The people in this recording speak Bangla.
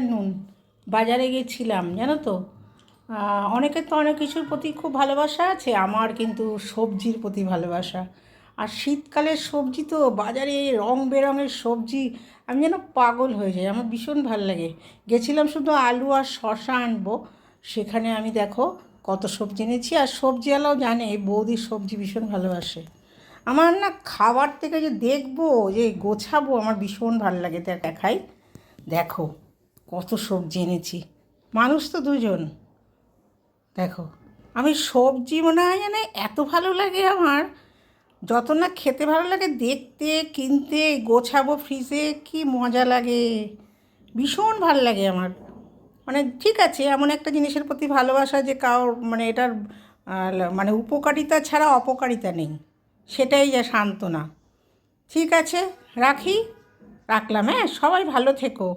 আফটারনুন। বাজারে গেছিলাম জানো তো। অনেকের তো অনেক কিছুর প্রতি খুব ভালোবাসা আছে, আমার কিন্তু সবজির প্রতি ভালোবাসা। আর শীতকালের সবজি তো বাজারে রং বেরঙের সবজি, আমি যেন পাগল হয়ে যাই, আমার ভীষণ ভালো লাগে। গেছিলাম শুধু আলু আর শশা আনবো, সেখানে আমি দেখো কত সবজি এনেছি। আর সবজিওয়ালাও জানে বৌদির সবজি ভীষণ ভালোবাসে। আমার না খাবার থেকে যে দেখবো, যে গোছাবো, আমার ভীষণ ভালো লাগে। দেখাই, দেখো কত সবজি এনেছি। মানুষ তো দুজন। দেখো, আমি সবজি মনে হয় যেন এত ভালো লাগে আমার, যত না খেতে ভালো লাগে, দেখতে, কিনতে, গোছাবো ফ্রিজে, কি মজা লাগে। ভীষণ ভালো লাগে আমার। মানে ঠিক আছে, এমন একটা জিনিসের প্রতি ভালোবাসা যে কারোর মানে এটার মানে উপকারিতা ছাড়া অপকারিতা নেই, সেটাই যা সান্ত্বনা। ঠিক আছে, রাখি, রাখলাম। হ্যাঁ, সবাই ভালো থেকো।